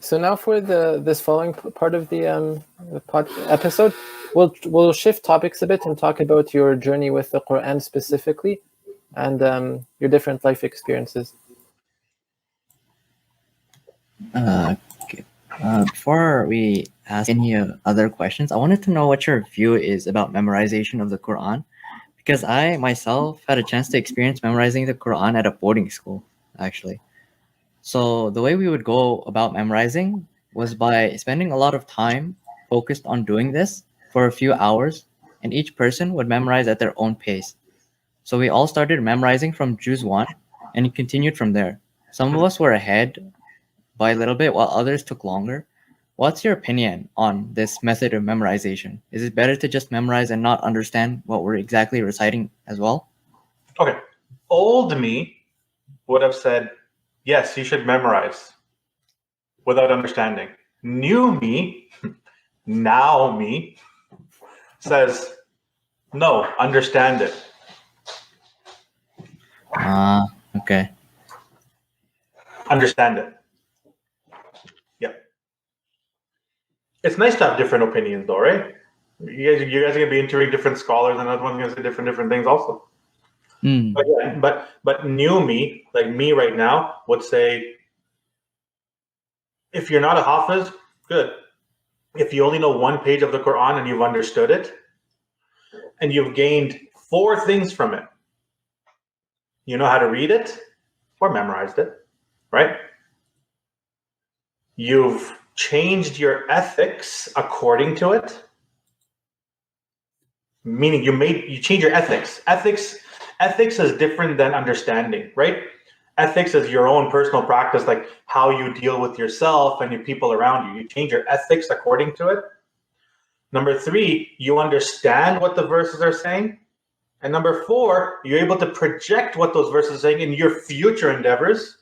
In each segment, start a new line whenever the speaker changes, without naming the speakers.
So now for this following part of the episode, we'll shift topics a bit and talk about your journey with the Quran specifically, and your different life experiences.
Okay. Before we ask any other questions, I wanted to know what your view is about memorization of the Quran, because I myself had a chance to experience memorizing the Quran at a boarding school, actually. So the way we would go about memorizing was by spending a lot of time focused on doing this for a few hours, and each person would memorize at their own pace. So we all started memorizing from Juz 1 and continued from there. Some of us were ahead by a little bit while others took longer. What's your opinion on this method of memorization? Is it better to just memorize and not understand what we're exactly reciting as well?
Okay. Old me would have said, yes, you should memorize without understanding. New me, now me, says, no, understand it.
Okay.
Understand it. Yeah. It's nice to have different opinions, though, right? You guys are gonna be interviewing different scholars, and another one's gonna say different things also. But yeah, but new me, like me right now, would say, if you're not a hafiz, good. If you only know one page of the Quran and you've understood it, and you've gained 4 things from it, you know how to read it or memorized it, right? You've changed your ethics according to it, meaning you change your ethics. Ethics is different than understanding, right? Ethics is your own personal practice, like how you deal with yourself and your people around you. You change your ethics according to it. Number 3, you understand what the verses are saying. And number 4, you're able to project what those verses are saying in your future endeavors.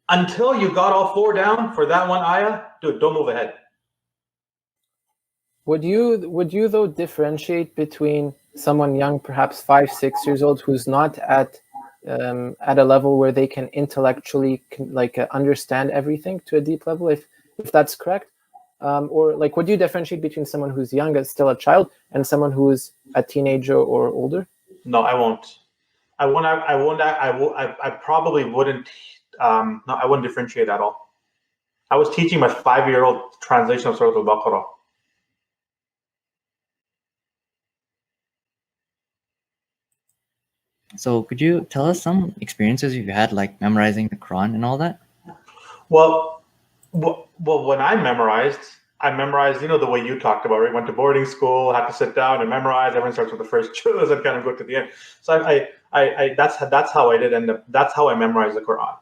Until you got all 4 down for that one ayah, dude, don't move ahead.
Would you though differentiate between someone young, perhaps 5, 6 years old, who's not at a level where they can intellectually understand everything to a deep level, if that's correct, or like would you differentiate between someone who's young, as still a child, and someone who's a teenager or older?
No, I won't. I probably wouldn't. No, I wouldn't differentiate at all. I was teaching my 5-year-old translation of Surah Al-Baqarah.
So could you tell us some experiences you've had, like memorizing the Quran and all that?
Well, when I memorized, the way you talked about, right? Went to boarding school, had to sit down and memorize. Everyone starts with the first juz and kind of go to the end. So that's how I did end up. That's how I memorized the Quran.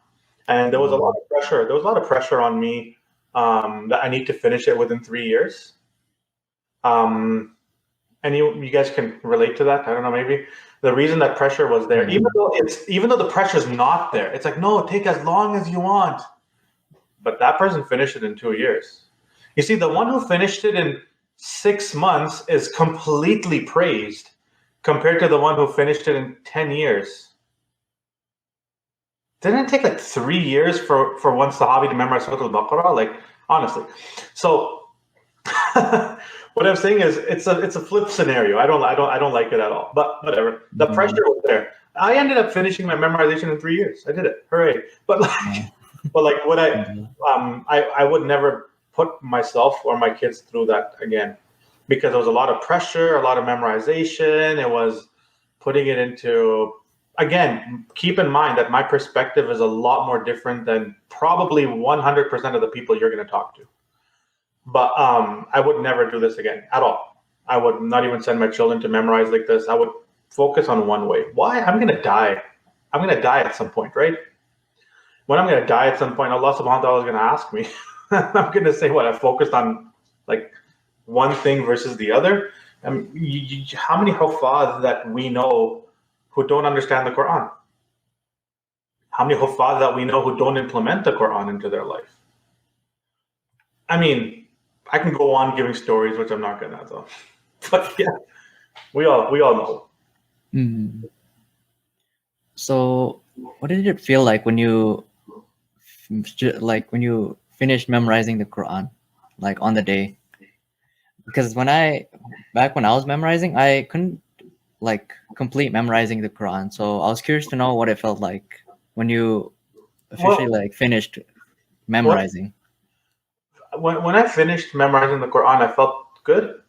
And there was a lot of pressure. There was a lot of pressure on me that I need to finish it within 3 years. And you guys can relate to that. I don't know, maybe the reason that pressure was there, even though the pressure's not there, it's like, no, take as long as you want. But that person finished it in 2 years. You see, the one who finished it in 6 months is completely praised compared to the one who finished it in 10 years. Didn't it take like 3 years for one Sahabi to memorize Surah Al-Baqarah? Like, honestly. So what I'm saying is it's a flip scenario. I don't like it at all. But whatever. The pressure was there. I ended up finishing my memorization in 3 years. I did it. Hooray. But what I would never put myself or my kids through that again, because there was a lot of pressure, a lot of memorization. It was putting it into, again, keep in mind that my perspective is a lot more different than probably 100% of the people you're going to talk to. But I would never do this again at all. I would not even send my children to memorize like this. I would focus on one way. Why? I'm going to die. I'm going to die at some point, right? When I'm going to die at some point, Allah subhanahu wa ta'ala is going to ask me. I'm going to say, what, I focused on like one thing versus the other? How many huffaz that we know who don't understand the Quran? How many huffaz that we know who don't implement the Quran into their life? I mean, I can go on giving stories, which I'm not going to. So. But yeah, we all know.
So what did it feel like when you like when you finished memorizing the Quran, like on the day? Because back when I was memorizing, I couldn't like complete memorizing the Quran. So I was curious to know what it felt like when you officially
Well,
like finished
when,
memorizing.
when I finished memorizing the Quran, I felt good.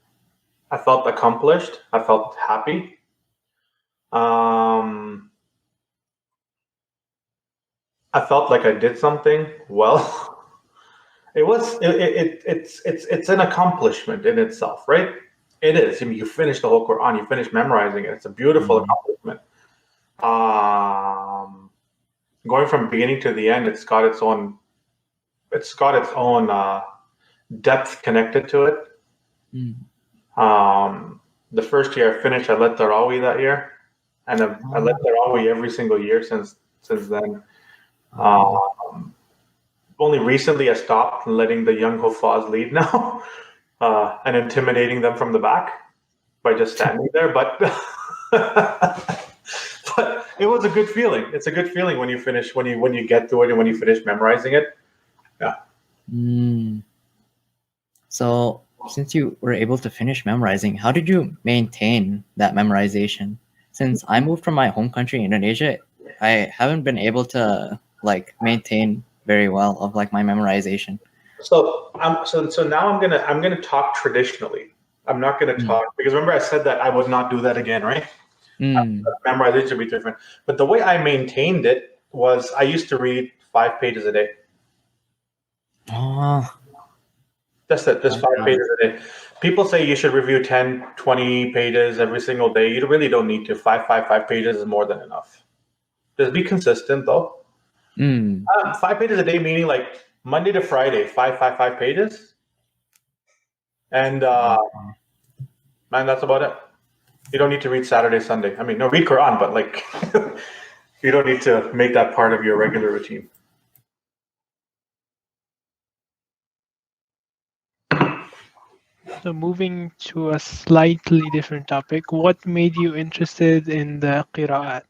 I felt accomplished. I felt happy. Um, I felt like I did something well. It's an accomplishment in itself, right? It is. I mean, you finish the whole Quran, you finish memorizing it. It's a beautiful
Mm.
accomplishment. Um, Going from beginning to the end, it's got its own depth connected to it.
Mm.
The first year I finished, I led Taraweeh that year, and I led Taraweeh every single year since then. Um, Only recently I stopped letting the young Hufaz lead now, and intimidating them from the back by just standing there. But but it was a good feeling. It's a good feeling when you finish, when you get to it, and when you finish memorizing it. Yeah.
Mm. So since you were able to finish memorizing, how did you maintain that memorization? Since I moved from my home country, Indonesia, I haven't been able to like maintain very well of like my memorization.
So now I'm gonna talk traditionally. I'm not gonna
Mm.
talk because remember I said that I would not do that again, right?
Mm.
Memorization should be different. But the way I maintained it was I used to read 5 pages a day.
Oh,
That's it, just 5 pages
pages.
a day. People say you should review 10, 20 pages every single day. You really don't need to. Five pages is more than enough. Just be consistent though.
Mm.
5 pages a day, meaning like Monday to Friday, five pages. And man, that's about it. You don't need to read Saturday, Sunday. I mean, no, read Quran, but like you don't need to make that part of your regular routine.
So moving to a slightly different topic, what made you interested in the Qiraat?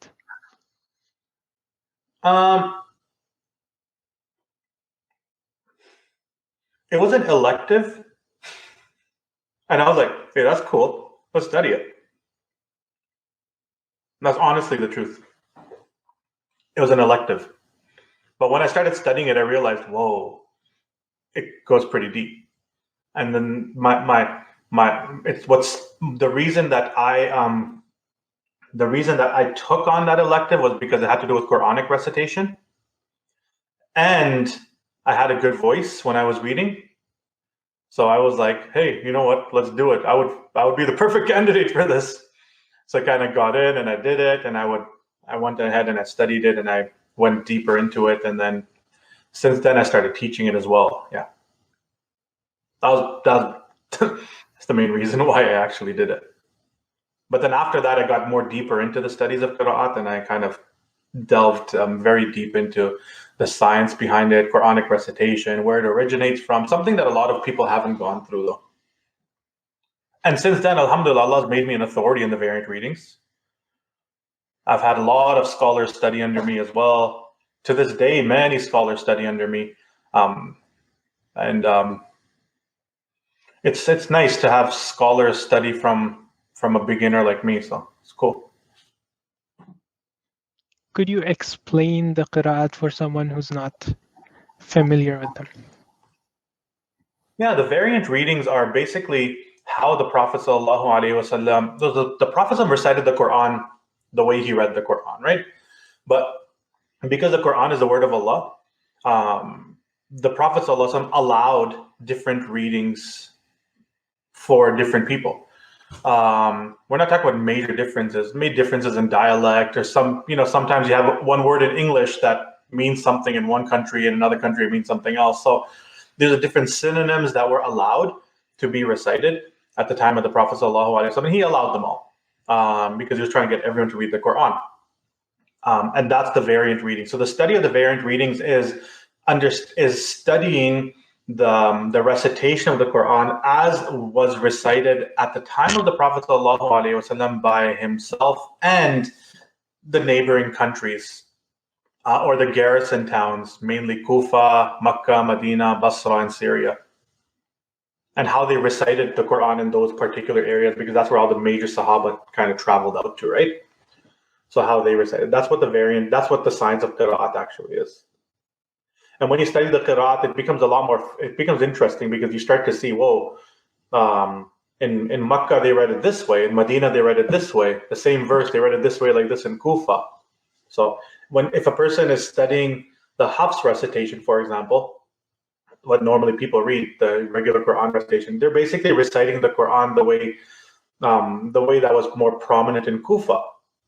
Um, it was an elective, and I was like, "Hey, that's cool. Let's study it." And that's honestly the truth. It was an elective, but when I started studying it, I realized, whoa, it goes pretty deep. And then my it's what's the reason that I took on that elective was because it had to do with Quranic recitation, and I had a good voice when I was reading. So I was like, hey, you know what? Let's do it. I would be the perfect candidate for this. So I kind of got in and I did it, and I went ahead and I studied it and I went deeper into it, and then since then I started teaching it as well. Yeah, that's the main reason why I actually did it. But then after that, I got more deeper into the studies of Qiraat, and I kind of delved very deep into the science behind it, Quranic recitation, where it originates from, something that a lot of people haven't gone through though. And since then, alhamdulillah, Allah has made me an authority in the variant readings. I've had a lot of scholars study under me as well. To this day, many scholars study under me. Um, and it's nice to have scholars study from a beginner like me, so it's cool.
Could you explain the Qiraat for someone who's not familiar with them?
Yeah, the variant readings are basically how the Prophet sallallahu alaihi wasallam, the Prophet recited the Quran the way he read the Quran, right? But because the Quran is the word of Allah, the Prophet sallallahu alaihi wasallam allowed different readings for different people. We're not talking about major differences, made differences in dialect, or sometimes you have one word in English that means something in one country, in another country it means something else. So there's different synonyms that were allowed to be recited at the time of the Prophet sallallahu alaihi wasallam. He allowed them all because he was trying to get everyone to read the Quran. And that's the variant reading. So the study of the variant readings is studying the recitation of the Quran as was recited at the time of the Prophet ﷺ by himself and the neighboring countries or the garrison towns, mainly Kufa, Makkah, Medina, Basra, and Syria, and how they recited the Quran in those particular areas, because that's where all the major Sahaba kind of traveled out to, right? So how they recited, that's what the science of Qiraat actually is. And when you study the Qiraat, it becomes interesting, because you start to see, whoa, in Makkah they read it this way, in Medina they read it this way, the same verse they read it this way, like this in Kufa. So if a person is studying the Hafs recitation, for example, what normally people read, the regular Quran recitation, they're basically reciting the Quran the way that was more prominent in Kufa.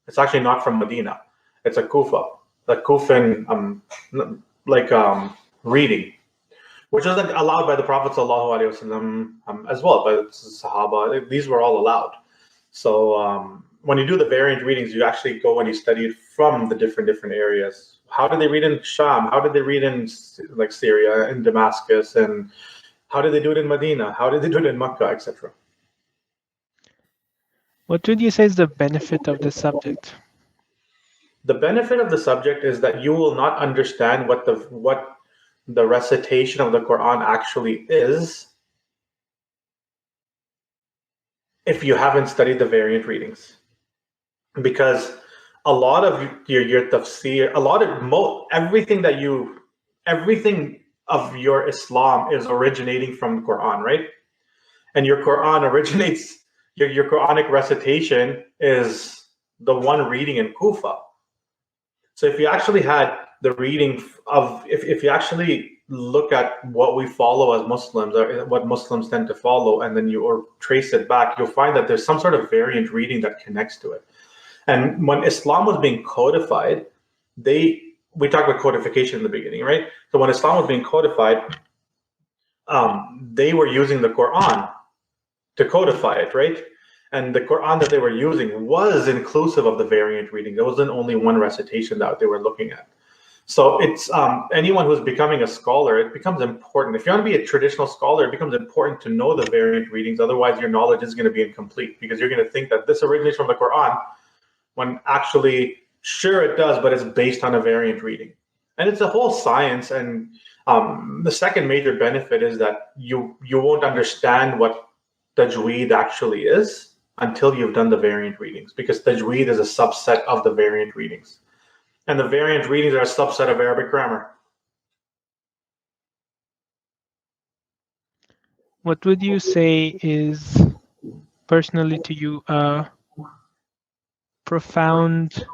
It's actually not from Medina. It's a Kufa, the Kufan reading, which is allowed by the Prophet ﷺ, as well, by the Sahaba. These were all allowed. So when you do the variant readings, you actually go and you study it from the different areas. How did they read in Sham? How did they read in like Syria, in Damascus, and how did they do it in Medina? How did they do it in Makkah, etc.?
What would you say is the benefit of this subject?
The benefit of the subject is that you will not understand what the recitation of the Quran actually is if you haven't studied the variant readings, because a lot of your tafsir, everything of your Islam is originating from the Quran, right? And your Quran originates, your Quranic recitation is the one reading in Kufa. So if you actually had the reading of, if you actually look at what we follow as Muslims, or what Muslims tend to follow, and then you trace it back, you'll find that there's some sort of variant reading that connects to it. And when Islam was being codified, we talked about codification in the beginning, right? So when Islam was being codified, they were using the Quran to codify it, right? And the Quran that they were using was inclusive of the variant reading. There wasn't only one recitation that they were looking at. So it's anyone who's becoming a scholar, it becomes important. If you want to be a traditional scholar, it becomes important to know the variant readings. Otherwise, your knowledge is going to be incomplete, because you're going to think that this originates from the Quran, when actually, sure it does, but it's based on a variant reading. And it's a whole science. And the second major benefit is that you won't understand what tajweed actually is until you've done the variant readings, because tajweed is a subset of the variant readings. And the variant readings are a subset of Arabic grammar.
What would you say is, personally to you, a profound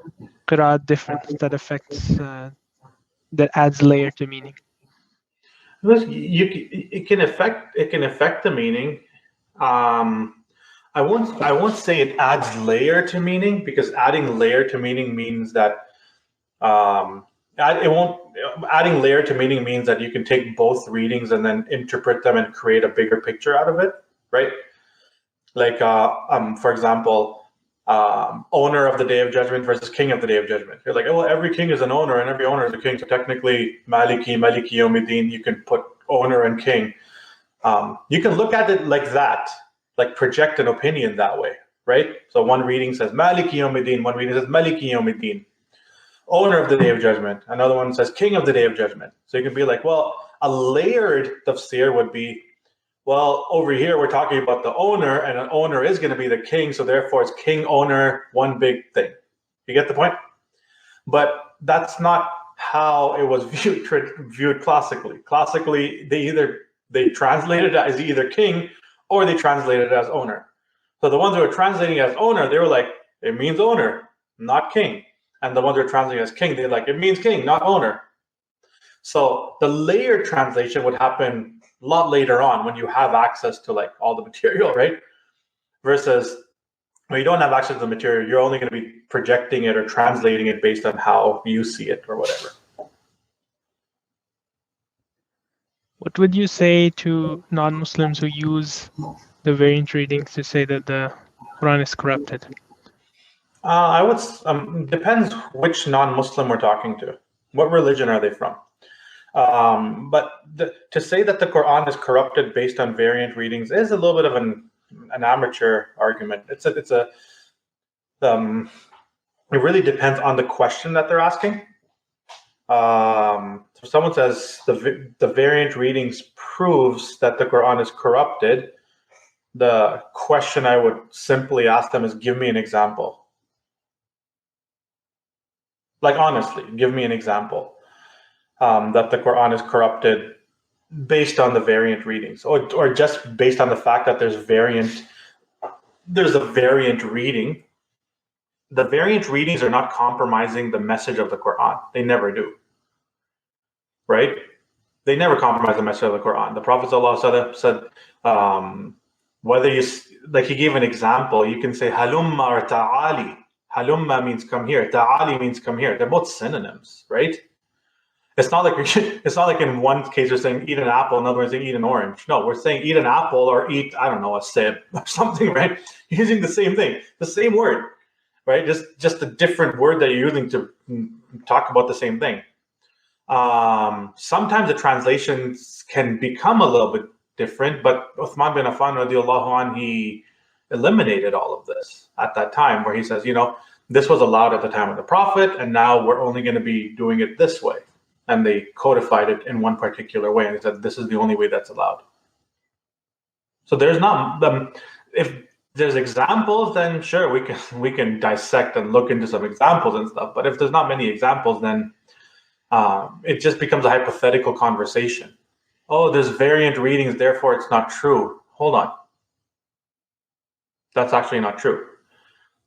Qiraat difference that affects, that adds layer to meaning?
It can affect the meaning. I won't say it adds layer to meaning, because adding layer to meaning means that adding layer to meaning means that you can take both readings and then interpret them and create a bigger picture out of it, right? Like for example, owner of the Day of Judgment versus king of the Day of Judgment. You're like, oh, well, every king is an owner and every owner is a king, so technically Maliki Yawmiddin, you can put owner and king. You can look at it like that, like project an opinion that way, right? So one reading says Maliki Yawmiddin, one reading says Maliki Yawmiddin, owner of the Day of Judgment. Another one says king of the Day of Judgment. So you can be like, well, a layered tafsir would be, well, over here we're talking about the owner, and an owner is going to be the king, so therefore it's king, owner, one big thing. You get the point? But that's not how it was viewed classically. Classically, they translated it as either king or they translated it as owner. So the ones who were translating it as owner, they were like, it means owner, not king. And the ones who are translating as king, they're like, it means king, not owner. So the layered translation would happen a lot later on, when you have access to like all the material, right? Versus when you don't have access to the material, you're only going to be projecting it or translating it based on how you see it or whatever.
What would you say to non-Muslims who use the variant readings to say that the Quran is corrupted?
I would depends which non-Muslim we're talking to. What religion are they from? But to say that the Quran is corrupted based on variant readings is a little bit of an amateur argument. It really depends on the question that they're asking. So someone says the variant readings proves that the Quran is corrupted. The question I would simply ask them is, give me an example. Like, honestly, give me an example that the Quran is corrupted based on the variant readings, or just based on the fact that there's a variant reading. The variant readings are not compromising the message of the Quran. They never do. Right? They never compromise the message of the Quran. The Prophet ﷺ said, whether you, like, he gave an example, you can say halumma or ta'ali. Halumma means come here. Ta'ali means come here. They're both synonyms, right? It's not like in one case we're saying eat an apple, in other words saying eat an orange. No, we're saying eat an apple or eat, I don't know, a sib or something, right? Using the same thing, the same word, right? Just a different word that you're using to talk about the same thing. Sometimes the translations can become a little bit different, but Uthman bin Affan radiallahu anh, he eliminated all of this at that time, where he says, this was allowed at the time of the Prophet, and now we're only going to be doing it this way. And they codified it in one particular way, and they said this is the only way that's allowed. So there's not, if there's examples, then sure, we can dissect and look into some examples and stuff. But if there's not many examples, then it just becomes a hypothetical conversation. Oh, there's variant readings, therefore it's not true. Hold on. That's actually not true.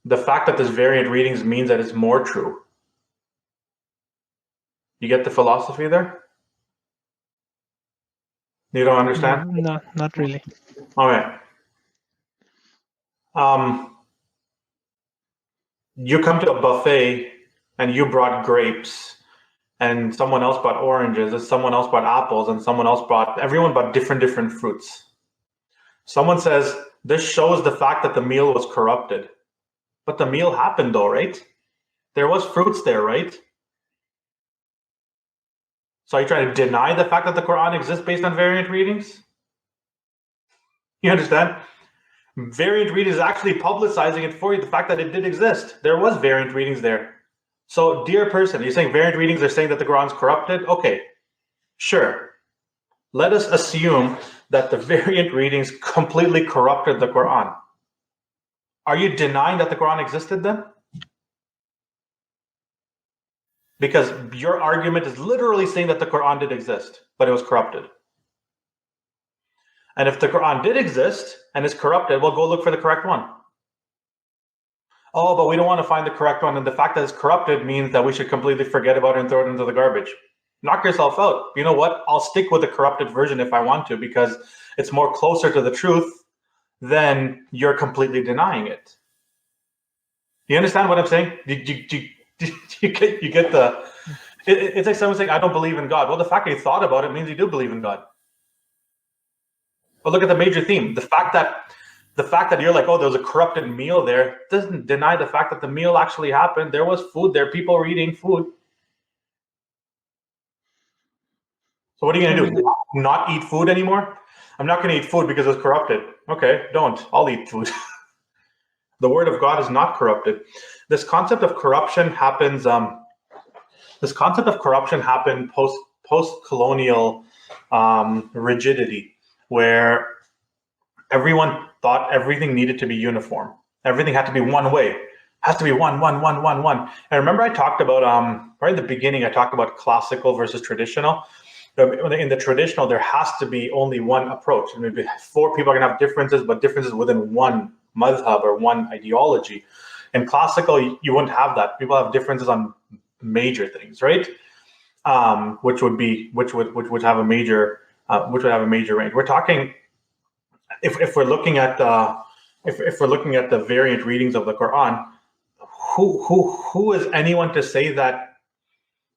The fact that there's variant readings means that it's more true. You get the philosophy there? You don't understand?
No, not really.
All right. You come to a buffet and you brought grapes, and someone else brought oranges, and someone else brought apples, and everyone brought different fruits. Someone says, this shows the fact that the meal was corrupted. But the meal happened though, right? There was fruits there, right? So are you trying to deny the fact that the Quran exists based on variant readings? You understand? Variant readings is actually publicizing it for you, the fact that it did exist. There was variant readings there. So, dear person, you're saying variant readings are saying that the Quran's corrupted? Okay, sure. Let us assume that the variant readings completely corrupted the Quran. Are you denying that the Quran existed then? Because your argument is literally saying that the Quran did exist, but it was corrupted. And if the Quran did exist and is corrupted, we'll go look for the correct one. Oh, but we don't want to find the correct one, and the fact that it's corrupted means that we should completely forget about it and throw it into the garbage. Knock yourself out. You know what? I'll stick with the corrupted version if I want to, because it's more closer to the truth than you're completely denying it. You understand what I'm saying? You get the... It's like someone saying, I don't believe in God. Well, the fact that you thought about it means you do believe in God. But look at the major theme. The fact that you're like, oh, there was a corrupted meal there, doesn't deny the fact that the meal actually happened. There was food there. People were eating food. So what are you going to do? Not eat food anymore? I'm not going to eat food because it's corrupted. Okay, don't. I'll eat food. The word of God is not corrupted. This concept of corruption happens... post-colonial rigidity, where everyone thought everything needed to be uniform. Everything had to be one way. It has to be one. And remember I talked about, right in the beginning, I talked about classical versus traditional. In the traditional, there has to be only one approach. And maybe four people are going to have differences, but differences within one madhab or one ideology. In classical, you wouldn't have that. People have differences on major things, right? Which would have a major range. We're talking, if we're looking at the variant readings of the Quran, who is anyone to say that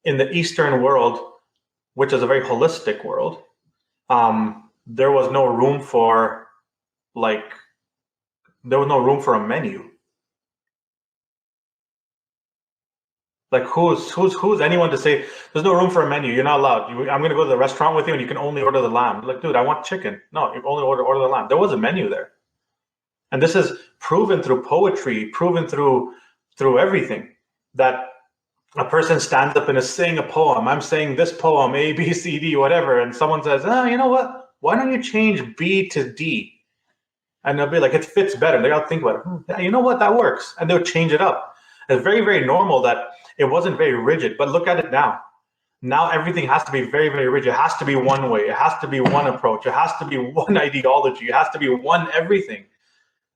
in the Eastern world, which is a very holistic world, there was no room for a menu? Like who's anyone to say there's no room for a menu? You're not allowed. I'm going to go to the restaurant with you, and you can only order the lamb. Like, dude, I want chicken. No, you only order the lamb. There was a menu there, and this is proven through poetry, proven through everything, that a person stands up and is saying a poem. I'm saying this poem, A, B, C, D, whatever. And someone says, oh, you know what? Why don't you change B to D? And they'll be like, it fits better. They'll think about it. Yeah, you know what? That works. And they'll change it up. It's very, very normal that it wasn't very rigid. But look at it now. Now everything has to be very, very rigid. It has to be one way. It has to be one approach. It has to be one ideology. It has to be one everything,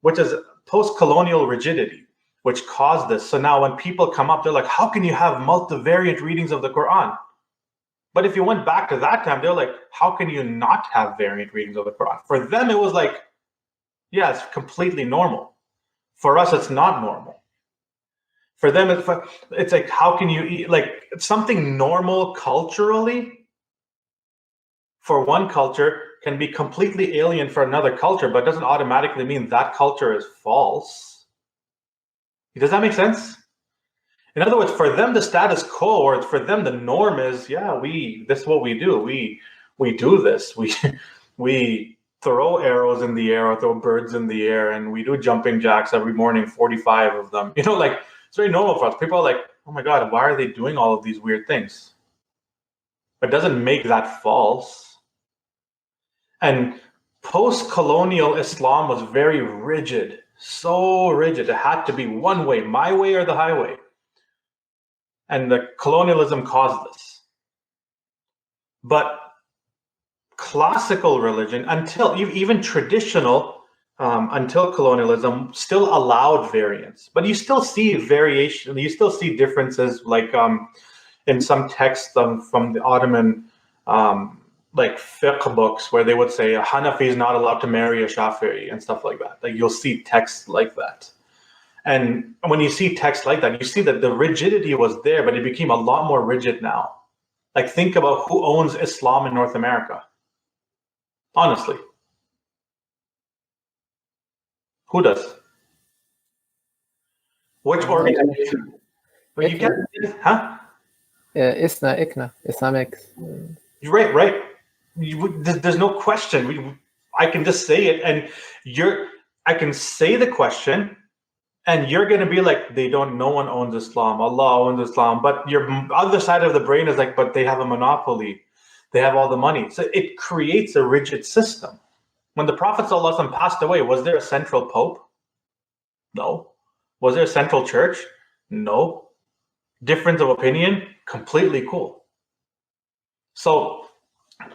which is post-colonial rigidity, which caused this. So now when people come up, they're like, how can you have multivariant readings of the Quran? But if you went back to that time, they're like, how can you not have variant readings of the Quran? For them, it was like, yeah, it's completely normal. For us, it's not normal. For them, it's like, how can you eat, like, something normal culturally for one culture can be completely alien for another culture, but it doesn't automatically mean that culture is false. Does that make sense? In other words, for them, the status quo, or for them, the norm is, yeah, this is what we do. We do this. We throw arrows in the air or throw birds in the air, and we do jumping jacks every morning, 45 of them. You know, like, it's very normal for us. People are like, oh my God, why are they doing all of these weird things? But it doesn't make that false. And post-colonial Islam was very rigid, so rigid. It had to be one way, my way or the highway. And the colonialism caused this. But classical religion, until even traditional, until colonialism, still allowed variance. But you still see variation. You still see differences, like in some texts from the Ottoman, like fiqh books, where they would say a Hanafi is not allowed to marry a Shafi'i and stuff like that. Like, you'll see texts like that. And when you see texts like that, you see that the rigidity was there, but it became a lot more rigid now. Like, think about who owns Islam in North America. Honestly. Who does? Which organization? But you can't, huh?
ICNA, Islamic.
Right. There's no question. I can just say it, and I can say the question, and you're going to be like, no one owns Islam. Allah owns Islam. But your other side of the brain is like, but they have a monopoly. They have all the money. So it creates a rigid system. When the Prophet ﷺ passed away, was there a central pope? No. Was there a central church? No. Difference of opinion? Completely cool. So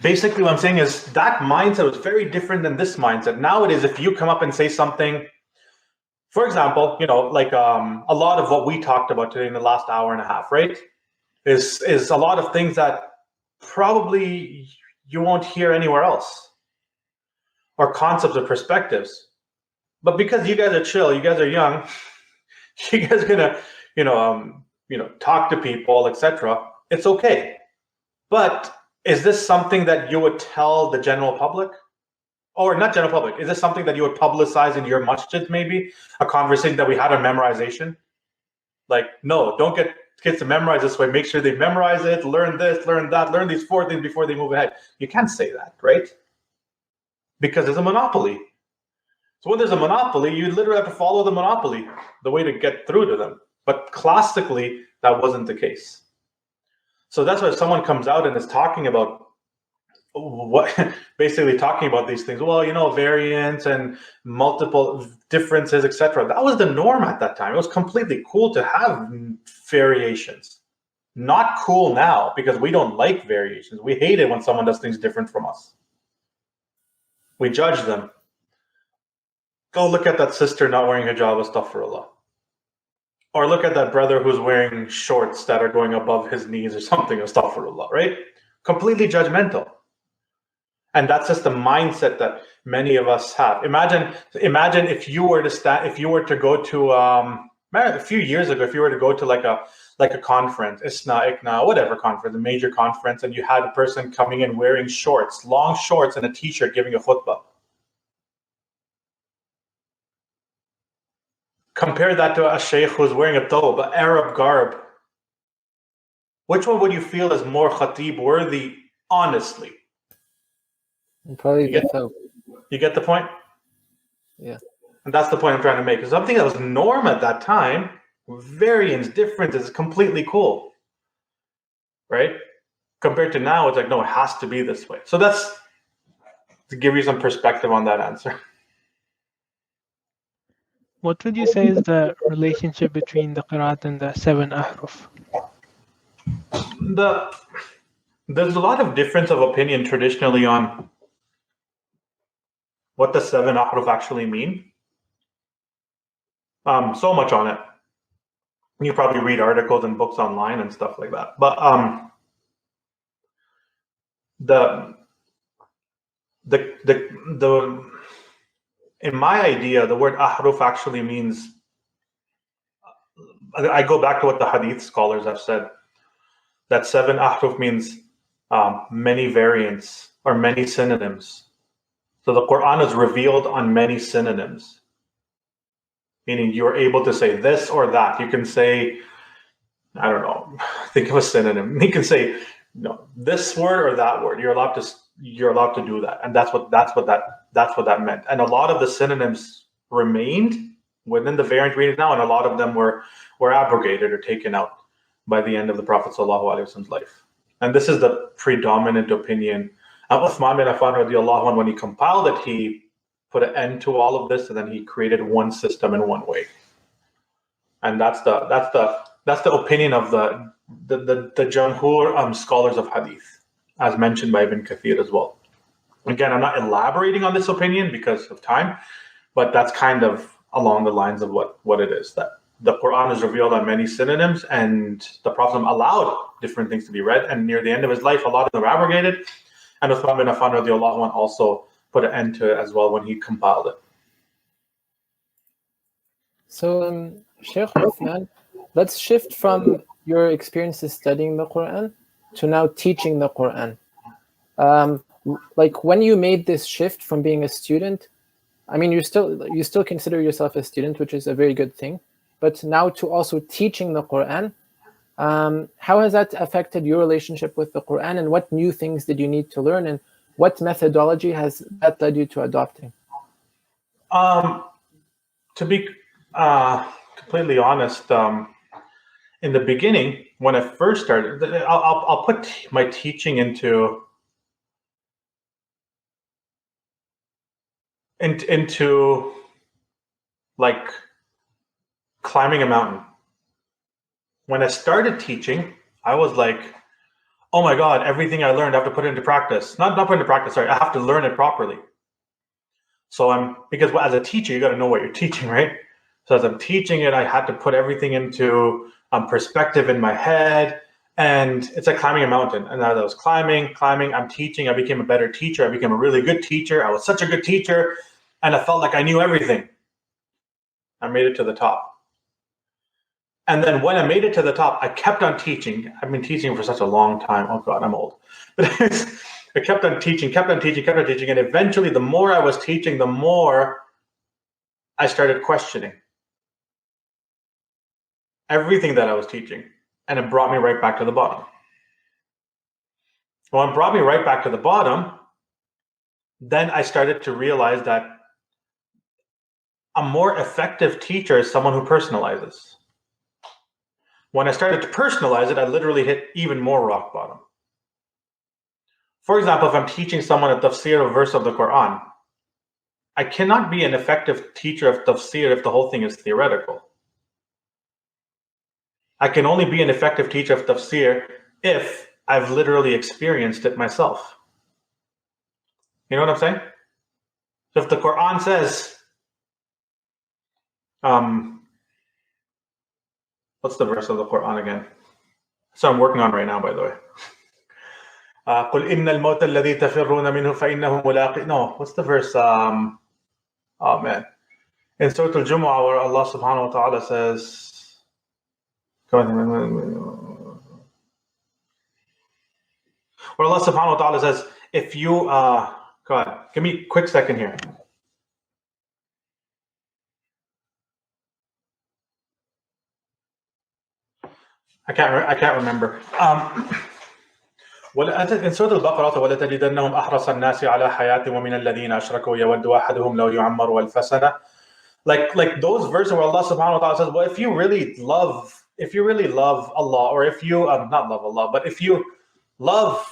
basically what I'm saying is that mindset was very different than this mindset. Nowadays, if you come up and say something, for example, like a lot of what we talked about today in the last hour and a half, right, is a lot of things that probably you won't hear anywhere else, or concepts or perspectives. But because you guys are chill, you guys are young, you guys are gonna, talk to people, etc. It's okay. But is this something that you would tell the general public? Or not general public, is this something that you would publicize in your masjid, maybe? A conversation that we had on memorization? Like, no, don't get kids to memorize this way. Make sure they memorize it, learn this, learn that, learn these 4 things before they move ahead. You can't say that, right? Because there's a monopoly. So when there's a monopoly, you literally have to follow the monopoly, the way to get through to them. But classically, that wasn't the case. So that's why if someone comes out and is talking about basically talking about these things, well, variance and multiple differences, etc. That was the norm at that time. It was completely cool to have variations. Not cool now, because we don't like variations. We hate it when someone does things different from us. We judge them. Go look at that sister not wearing hijab, astaghfirullah. Or look at that brother who's wearing shorts that are going above his knees or something, astaghfirullah, right? Completely judgmental. And that's just the mindset that many of us have. Imagine if you were to go to a few years ago, if you were to go to like a conference, ICNA, whatever conference, a major conference, and you had a person coming in wearing shorts, long shorts and a t-shirt giving a khutbah. Compare that to a Shaykh who's wearing a thobe, an Arab garb. Which one would you feel is more khatib worthy, honestly?
Probably the thobe.
You get the point?
Yeah.
And that's the point I'm trying to make. Something that was norm at that time, variance, differences, is completely cool. right? Compared to now, it's like, no, it has to be this way. So that's to give you some perspective on that answer.
What would you say is the relationship between the Qiraat and the 7 ahruf?
There's a lot of difference of opinion traditionally on what the 7 ahruf actually mean. So much on it. You probably read articles and books online and stuff like that. But the in my idea, the word ahruf actually means, I go back to what the hadith scholars have said, that 7 ahruf means many variants or many synonyms. So the Quran is revealed on many synonyms, meaning you're able to say this or that. You can say, I don't know, think of a synonym. You can say, this word or that word. You're allowed to do that, and that's what that meant. And a lot of the synonyms remained within the variant readings now, and a lot of them were abrogated or taken out by the end of the Prophet ﷺ's life. And this is the predominant opinion. Uthman bin Affan radiallahu anh, when he compiled it, he put an end to all of this, and then he created one system in one way. And that's the opinion of the Jamhur scholars of Hadith, as mentioned by Ibn Kathir as well. Again, I'm not elaborating on this opinion because of time, but that's kind of along the lines of what it is, that the Quran is revealed on many synonyms, and the Prophet allowed different things to be read, and near the end of his life, a lot of them were abrogated, and Uthman bin Affan radiallahu anh also put an end to it as well when he compiled it.
So, Shaykh Uthman, let's shift from your experiences studying the Quran to now teaching the Quran. Like when you made this shift from being a student, I mean, you still consider yourself a student, which is a very good thing, but now to also teaching the Quran, how has that affected your relationship with the Quran, and what new things did you need to learn, and what methodology has that led you to adopting?
To be completely honest, in the beginning, when I first started, I'll put my teaching into like climbing a mountain. When I started teaching, I was like, oh my God, everything I learned, I have to put it into practice. Not put into practice, sorry, I have to learn it properly. So because as a teacher, you got to know what you're teaching, right? So as I'm teaching it, I had to put everything into perspective in my head, and it's like climbing a mountain. And as I was climbing, I'm teaching, I became a better teacher. I became a really good teacher. I was such a good teacher, and I felt like I knew everything. I made it to the top. And then when I made it to the top, I kept on teaching. I've been teaching for such a long time. Oh God, I'm old. But I kept on teaching. And eventually, the more I was teaching, the more I started questioning everything that I was teaching. And it brought me right back to the bottom. When it brought me right back to the bottom, then I started to realize that a more effective teacher is someone who personalizes. When I started to personalize it, I literally hit even more rock bottom. For example, if I'm teaching someone a tafsir of a verse of the Quran, I cannot be an effective teacher of tafsir if the whole thing is theoretical. I can only be an effective teacher of tafsir if I've literally experienced it myself. You know what I'm saying? So if the Quran says, what's the verse of the Quran again? So I'm working on right now, by the way. قُلْ إِنَّ الْمَوْتَ الَّذِي تَفِرُّونَ مِنْهُ فَإِنَّهُ مُلَاقِيكُمْ. No, what's the verse? Oh man. In Surah Al-Jumu'ah, where Allah subhanahu wa ta'ala says, where Allah subhanahu wa ta'ala says, if you, God, give me a quick second here. I can't remember. In Surah Al-Baqarah, وَلَتَجِدَنَّهُمْ أَحْرَصَ النَّاسِ عَلَى حَيَاةٍ وَمِنَ الَّذِينَ أَشْرَكُوا يَوَدُّ أَحَدُهُمْ لَوْ يُعَمَّرُ أَلْفَ سَنَةٍ. Like those verses where Allah subhanahu wa ta'ala says, well, if you really love if you really love Allah, or if you not love Allah, but if you love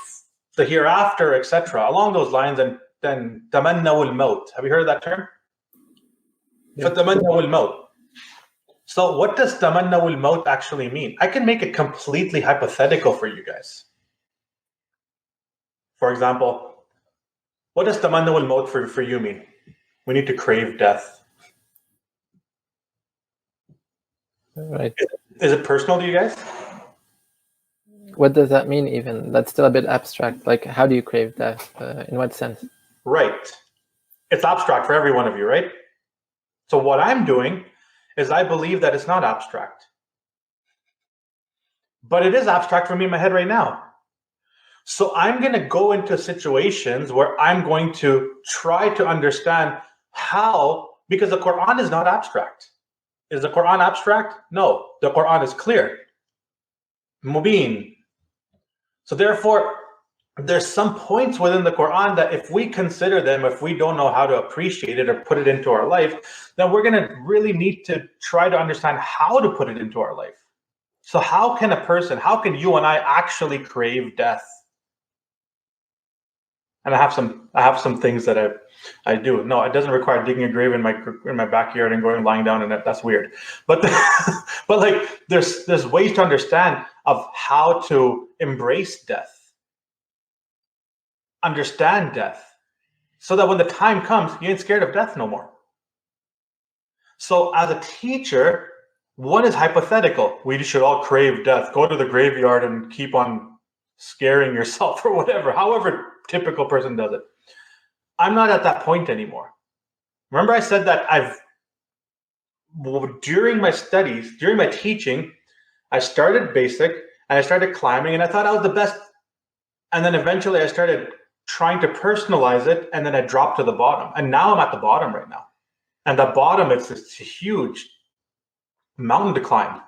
the hereafter, etc., along those lines, and then tamannaw al-maut. Have you heard of that term?
Yeah.
فَتَمَنَّوُا الْمَوْتِ. So what does tamannaw al-maut actually mean? I can make it completely hypothetical for you guys. For example, what does tamannaw al-maut for you mean? We need to crave death.
Right.
Is it personal to you guys?
What does that mean even? That's still a bit abstract. Like, how do you crave death? In what sense?
Right. It's abstract for every one of you, right? So what I'm doing is I believe that it's not abstract. But it is abstract for me in my head right now. So I'm going to go into situations where I'm going to try to understand how, because the Quran is not abstract. Is the Quran abstract? No, the Quran is clear. Mubin. So therefore, there's some points within the Quran that if we consider them, if we don't know how to appreciate it or put it into our life, then we're going to really need to try to understand how to put it into our life. So how can you and I actually crave death? And I have some things that I do. No, it doesn't require digging a grave in my backyard and going lying down in it. That's weird. But but like there's ways to understand of how to embrace death, understand death, so that when the time comes, you ain't scared of death no more. So as a teacher, one is hypothetical. We should all crave death. Go to the graveyard and keep on scaring yourself or whatever. However typical person does it. I'm not at that point anymore. Remember I said that during my studies, during my teaching, I started basic and I started climbing and I thought I was the best. And then eventually I started trying to personalize it and then I dropped to the bottom. And now I'm at the bottom right now. And the bottom, it's this huge mountain to climb.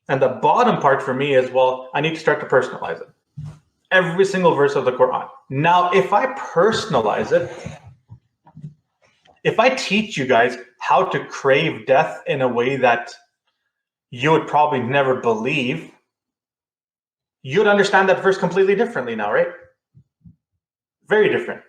And the bottom part for me is, well, I need to start to personalize it. Every single verse of the Quran. Now, if I personalize it, if I teach you guys how to crave death in a way that you would probably never believe, you'd understand that verse completely differently now, right? Very different.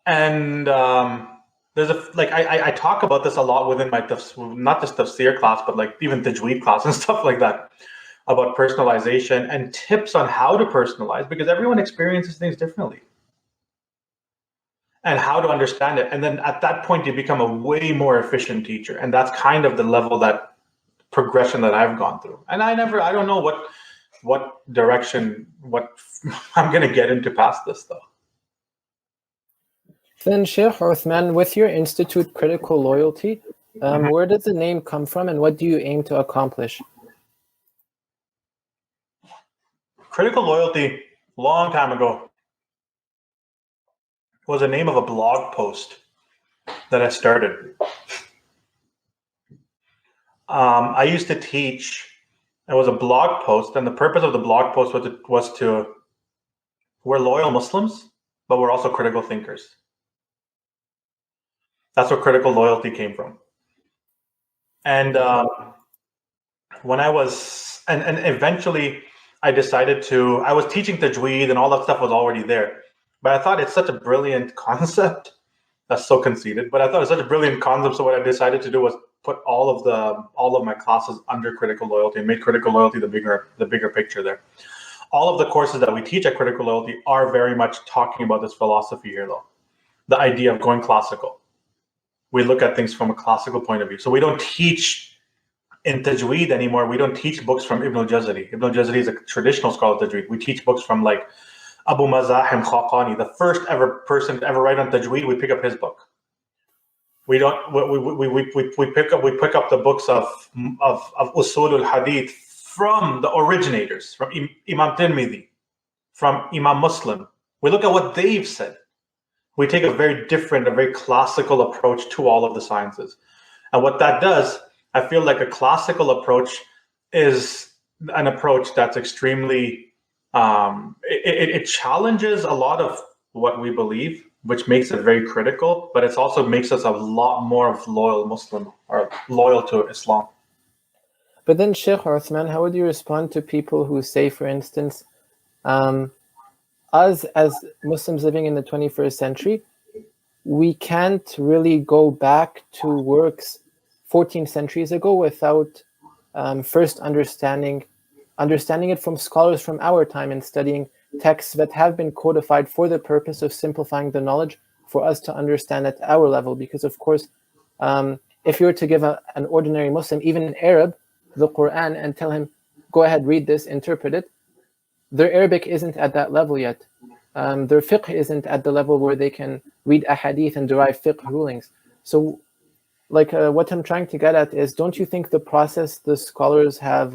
And I talk about this a lot within my not just tafsir class, but like even tajweed class and stuff like that, about personalization and tips on how to personalize, because everyone experiences things differently. And how to understand it. And then at that point, you become a way more efficient teacher. And that's kind of the level that progression that I've gone through. And I don't know what direction, I'm going to get into past this though.
Then Shaykh Uthman, with your institute Critical Loyalty, where does the name come from and what do you aim to accomplish?
Critical Loyalty, long time ago, was the name of a blog post that I started. I used to teach. It was a blog post, and the purpose of the blog post was to we're loyal Muslims, but we're also critical thinkers. That's where critical loyalty came from. And when I was, and eventually I decided I was teaching tajweed and all that stuff was already there. But I thought it's such a brilliant concept. That's so conceited. But I thought it's such a brilliant concept. So what I decided to do was put all of my classes under critical loyalty and make critical loyalty the bigger picture there. All of the courses that we teach at Critical Loyalty are very much talking about this philosophy here, though. The idea of going classical. We look at things from a classical point of view. So we don't teach in tajweed anymore. We don't teach books from Ibn al-Jazari. Ibn al-Jazari is a traditional scholar of tajweed. We teach books from like Abu Mazahim Khaqani, the first ever person to ever write on tajweed. We pick up his book. We don't. We pick up the books of Usul al-Hadith from the originators, from Imam Tirmidhi, from Imam Muslim. We look at what they've said. We take a very classical approach to all of the sciences. And what that does, I feel like a classical approach is an approach that's extremely, it challenges a lot of what we believe, which makes it very critical, but it also makes us a lot more of loyal Muslim or loyal to Islam.
But then, Shaykh Uthman, how would you respond to people who say, for instance, us as Muslims living in the 21st century, we can't really go back to works 14 centuries ago without first understanding it from scholars from our time and studying texts that have been codified for the purpose of simplifying the knowledge for us to understand at our level. Because of course, if you were to give an ordinary Muslim, even in Arab, the Quran and tell him, go ahead, read this, interpret it, their Arabic isn't at that level yet. Their fiqh isn't at the level where they can read ahadith and derive fiqh rulings. So like what I'm trying to get at is, don't you think the process the scholars have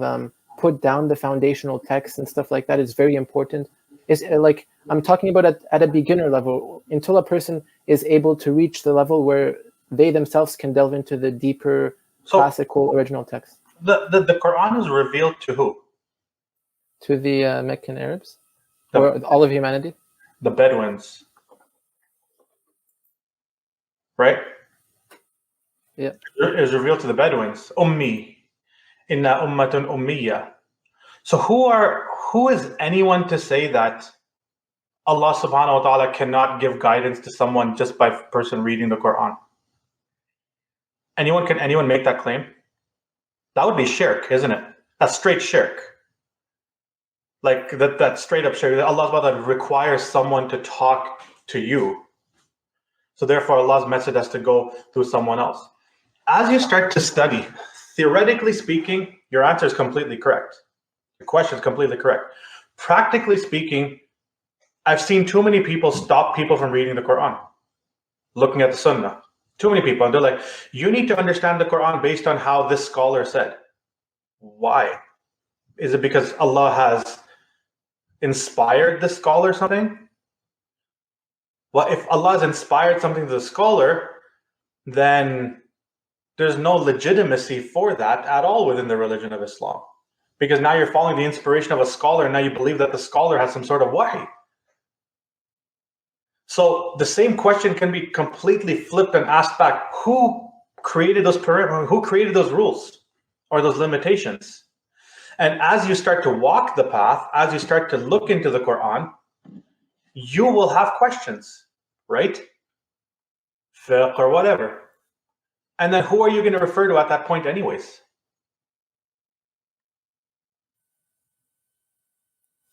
put down, the foundational texts and stuff like that, is very important? Is like, I'm talking about at a beginner level, until a person is able to reach the level where they themselves can delve into the deeper classical original text.
The Quran is revealed to who?
To the Meccan Arabs? Or all of humanity?
The Bedouins. Right?
Yeah.
It was revealed to the Bedouins. Ummi. Inna ummatun ummiya. So who is anyone to say that Allah subhanahu wa ta'ala cannot give guidance to someone just by person reading the Quran? Can anyone make that claim? That would be shirk, isn't it? That's straight shirk. Like that straight up shirk. Allah subhanahu wa ta'ala requires someone to talk to you. So therefore Allah's message has to go through someone else. As you start to study, theoretically speaking, your answer is completely correct. The question is completely correct. Practically speaking, I've seen too many people stop people from reading the Quran, looking at the Sunnah. Too many people. And they're like, you need to understand the Quran based on how this scholar said. Why? Is it because Allah has inspired the scholar or something? Well, if Allah has inspired something to the scholar, then there's no legitimacy for that at all within the religion of Islam. Because now you're following the inspiration of a scholar, and now you believe that the scholar has some sort of wahy. So the same question can be completely flipped and asked back. Who created those rules or those limitations? And as you start to walk the path, as you start to look into the Quran, you will have questions, right? Fiqh or whatever. And then who are you going to refer to at that point anyways?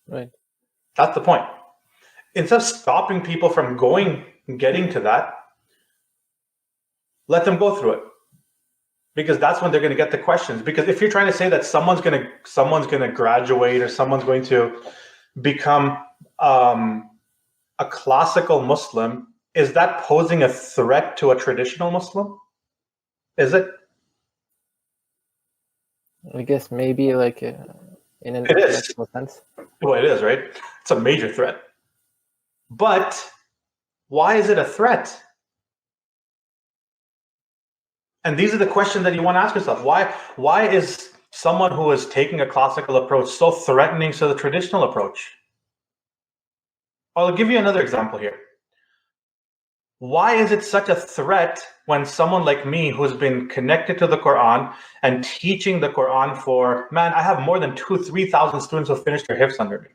Right.
That's the point. Instead of stopping people from getting to that, let them go through it. Because that's when they're going to get the questions. Because if you're trying to say that someone's going to graduate or someone's going to become a classical Muslim, is that posing a threat to a traditional Muslim? Is it?
I guess maybe like in an intellectual sense.
Well, it is, right? It's a major threat. But why is it a threat? And these are the questions that you want to ask yourself. Why is someone who is taking a classical approach so threatening to the traditional approach? I'll give you another example here. Why is it such a threat when someone like me, who's been connected to the Quran and teaching the Quran for, I have more than 3,000 students who finished their hifz under me.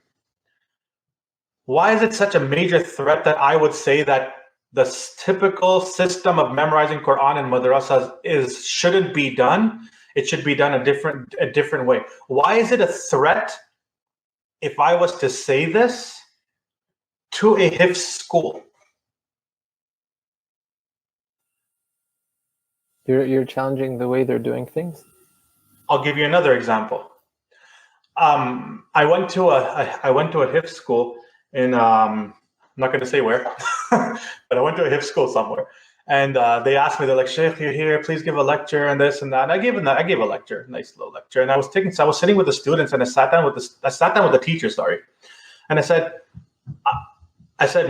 Why is it such a major threat that I would say that the typical system of memorizing Quran in madrasas shouldn't be done? It should be done a different way. Why is it a threat if I was to say this to a hifz school?
You're challenging the way they're doing things?
I'll give you another example. I went to a hifz school in I'm not going to say where, but I went to a hifz school somewhere, and they asked me, they're like, Shaykh, you're here, please give a lecture and this and that. And I gave a lecture, nice little lecture, and I was sitting with the students, and I sat down with the teacher, and I said,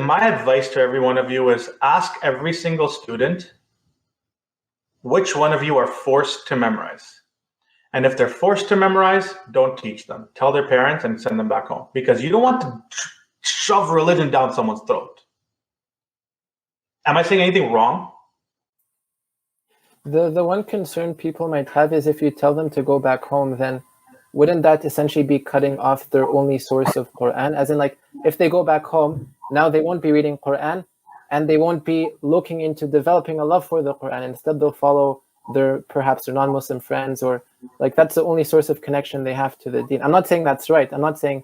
my advice to every one of you is ask every single student which one of you are forced to memorize. And if they're forced to memorize, don't teach them. Tell their parents and send them back home, because you don't want to shove religion down someone's throat. Am I saying anything wrong?
The one concern people might have is if you tell them to go back home, then wouldn't that essentially be cutting off their only source of Quran? As in, like, if they go back home, now they won't be reading Quran, and they won't be looking into developing a love for the Quran. Instead, they'll follow perhaps their non-Muslim friends, or like that's the only source of connection they have to the deen. I'm not saying that's right. I'm not saying,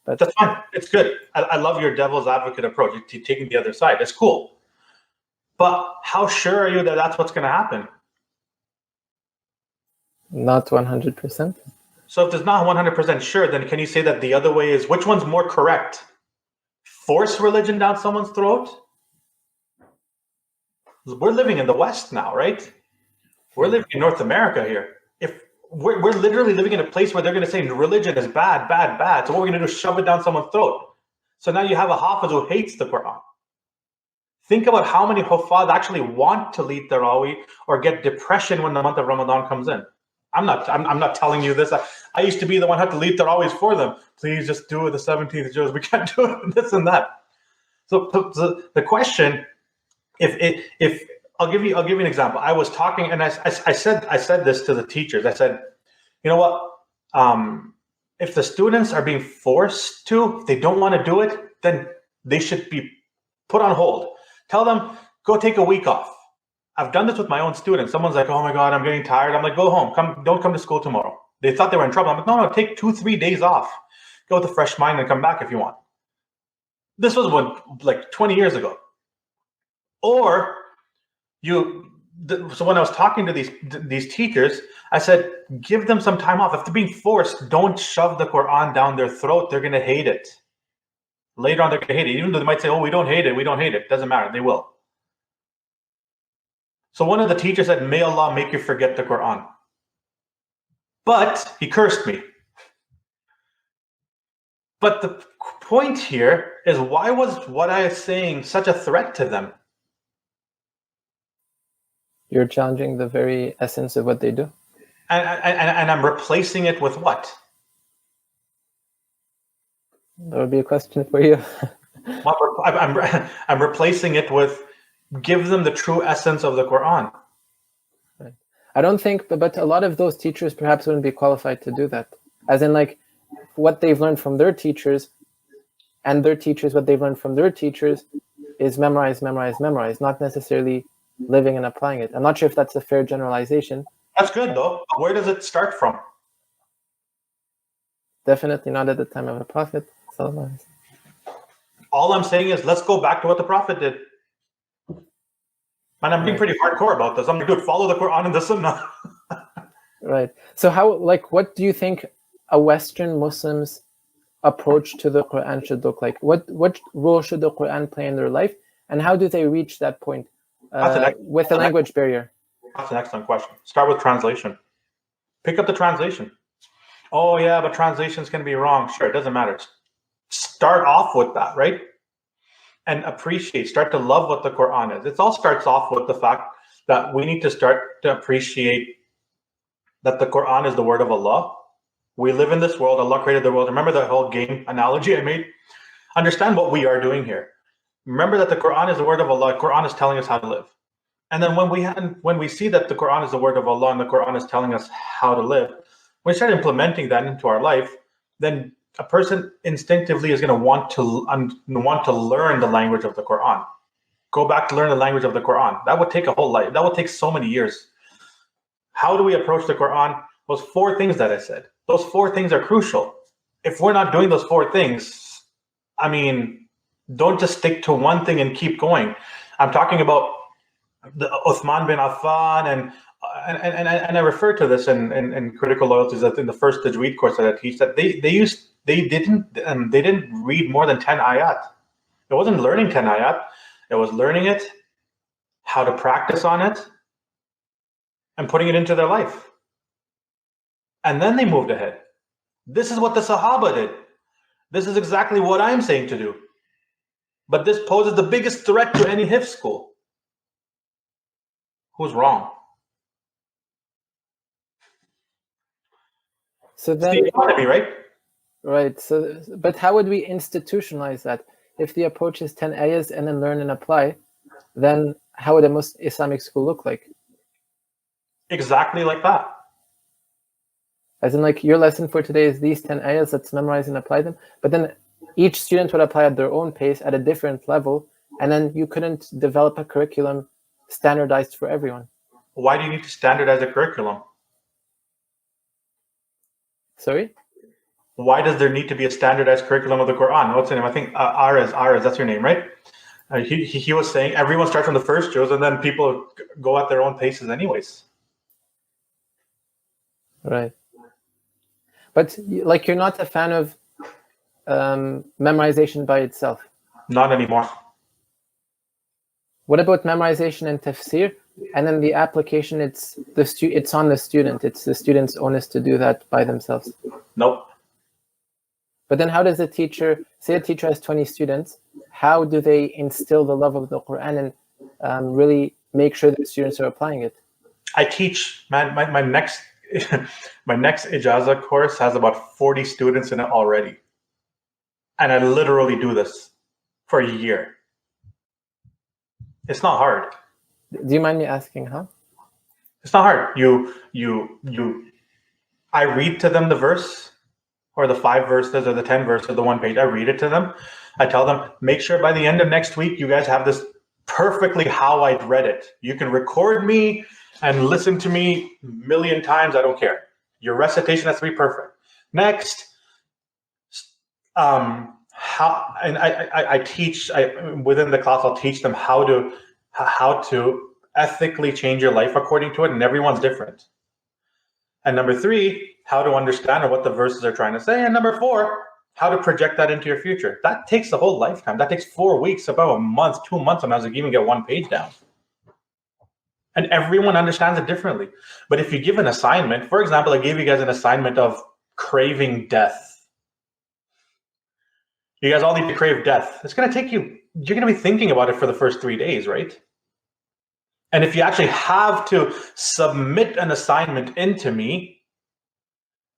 but
that's fine. It's good. I love your devil's advocate approach. You're taking the other side. It's cool. But how sure are you that that's what's going to happen?
Not 100%.
So if there's not 100% sure, then can you say that the other way is, which one's more correct? Force religion down someone's throat? We're living in the West now, right? We're living in North America here. If we're literally living in a place where they're going to say religion is bad, bad, bad. So what we're going to do is shove it down someone's throat. So now you have a Hafiz who hates the Quran. Think about how many Hufaz actually want to lead Tarawih or get depression when the month of Ramadan comes in. I'm not telling you this. I used to be the one who had to lead Tarawihs for them. Please just do it the 17th Juz. We can't do it, this and that. So the question, if I'll give you an example. I was talking and I said this to the teachers. I said, you know what? If the students are being forced to, if they don't want to do it, then they should be put on hold. Tell them, go take a week off. I've done this with my own students. Someone's like, oh my God, I'm getting tired. I'm like, go home. Don't come to school tomorrow. They thought they were in trouble. I'm like, no, take 2-3 days off. Go with a fresh mind and come back if you want. This was like 20 years ago. Or so when I was talking to these teachers, I said, give them some time off. If they're being forced, don't shove the Quran down their throat. They're going to hate it. Later on, they're going to hate it. Even though they might say, oh, we don't hate it. We don't hate it. Doesn't matter. They will. So one of the teachers said, may Allah make you forget the Quran. But he cursed me. But the point here is, why was what I was saying such a threat to them?
You're challenging the very essence of what they do.
And I'm replacing it with what?
That would be a question for you.
I'm replacing it with, give them the true essence of the Quran.
Right. I don't think, but a lot of those teachers perhaps wouldn't be qualified to do that. As in, like, what they've learned from their teachers, and their teachers, what they've learned from their teachers, is memorize, memorize, memorize, not necessarily living and applying it. I'm not sure if that's a fair generalization.
That's good, though. Where does it start from?
Definitely not at the time of the Prophet.
All I'm saying is, let's go back to what the Prophet did. And I'm being pretty hardcore about this. I'm like, dude, follow the Quran and the Sunnah.
Right. So what do you think a Western Muslim's approach to the Quran should look like? What role should the Quran play in their life? And how do they reach that point with a language barrier?
That's an excellent question. Start with translation. Pick up the translation. Oh, yeah, but translation's going to be wrong. Sure, it doesn't matter. Start off with that, right? And start to love what the Quran is. It all starts off with the fact that we need to start to appreciate that the Quran is the word of Allah. We live in this world. Allah created the world. Remember that whole game analogy I made? Understand what we are doing here. Remember that the Quran is the word of Allah. The Quran is telling us how to live. And then when we see that the Quran is the word of Allah and the Quran is telling us how to live, when we start implementing that into our life, then a person instinctively is going to want to learn the language of the Quran. Go back to learn the language of the Quran. That would take a whole life. That would take so many years. How do we approach the Quran? Those 4 things that I said. Those 4 things are crucial. If we're not doing those 4 things, I mean, don't just stick to one thing and keep going. I'm talking about the Uthman bin Affan, and I refer to this in critical loyalties, that in the first tajweed course that I teach, that they didn't read more than 10 ayat. It wasn't learning 10 ayat. It was learning it, how to practice on it, and putting it into their life. And then they moved ahead. This is what the Sahaba did. This is exactly what I'm saying to do. But this poses the biggest threat to any hifz school. Who's wrong?
So then,
it's the economy, right?
Right. So, but how would we institutionalize that? If the approach is 10 ayahs and then learn and apply, then how would a Islamic school look like?
Exactly like that.
As in, like, your lesson for today is these 10 ayahs, let's memorize and apply them. But then each student would apply at their own pace at a different level, and then you couldn't develop a curriculum standardized for everyone.
Why do you need to standardize a curriculum?
Sorry?
Why does there need to be a standardized curriculum of the Quran? What's the name? I think Ares, that's your name, right? He was saying everyone starts from the first juz, and then people go at their own paces anyways.
Right. But like, you're not a fan of memorization by itself.
Not anymore.
What about memorization and tafsir? And then the application, it's on the student. It's the student's onus to do that by themselves.
Nope.
But then how does a teacher, say a teacher has 20 students, how do they instill the love of the Quran and really make sure that students are applying it?
I teach, man, my next my next Ijaza course has about 40 students in it already. And I literally do this for a year. It's not hard.
Do you mind me asking how?
It's not hard. I read to them the verse, or the 5 verses, or the 10 verses, the 1 page. I read it to them. I tell them, make sure by the end of next week, you guys have this perfectly how I read it. You can record me and listen to me a million times. I don't care. Your recitation has to be perfect. Next, I teach within the class. I'll teach them how to ethically change your life according to it, and everyone's different. And number 3, how to understand or what the verses are trying to say. And number 4, how to project that into your future. That takes a whole lifetime. That takes 4 weeks, about a month, 2 months, sometimes I can even get 1 page down. And everyone understands it differently. But if you give an assignment, for example, I gave you guys an assignment of craving death. You guys all need to crave death. It's going to take you, you're going to be thinking about it for the first 3 days, right? And if you actually have to submit an assignment into me,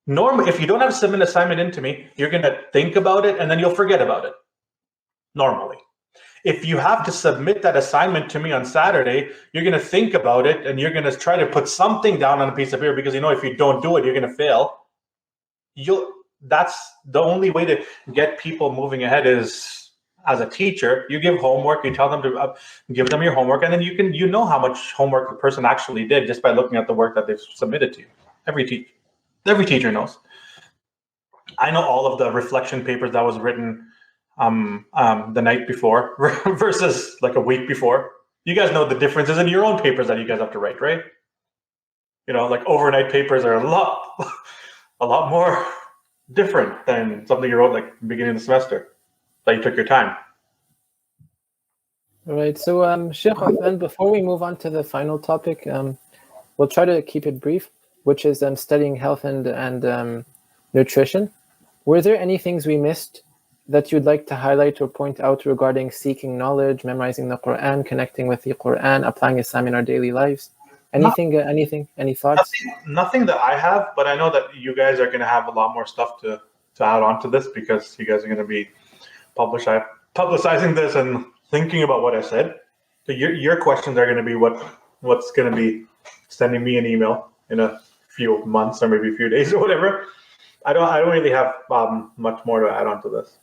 normally, if you don't have to submit an assignment into me, you're going to think about it and then you'll forget about it, normally. If you have to submit that assignment to me on Saturday, you're going to think about it and you're going to try to put something down on a piece of paper because you know if you don't do it, you're going to fail. That's the only way to get people moving ahead is as a teacher. You give homework, you tell them to give them your homework, and then you know how much homework the person actually did just by looking at the work that they've submitted to you. Every teacher knows. I know all of the reflection papers that was written the night before versus like a week before. You guys know the differences in your own papers that you guys have to write, right? You know, like overnight papers are a lot more different than something you wrote like beginning of the semester that you took your time.
All right. So, Shaykh Uthman, before we move on to the final topic, we'll try to keep it brief, which is studying health and nutrition. Were there any things we missed that you'd like to highlight or point out regarding seeking knowledge, memorizing the Quran, connecting with the Quran, applying Islam in our daily lives? Anything? Any thoughts?
Nothing that I have, but I know that you guys are going to have a lot more stuff to add on to this because you guys are going to be publicizing this and thinking about what I said. So your questions are going to be what's going to be sending me an email in a few months or maybe a few days or whatever. I don't really have much more to add on to this.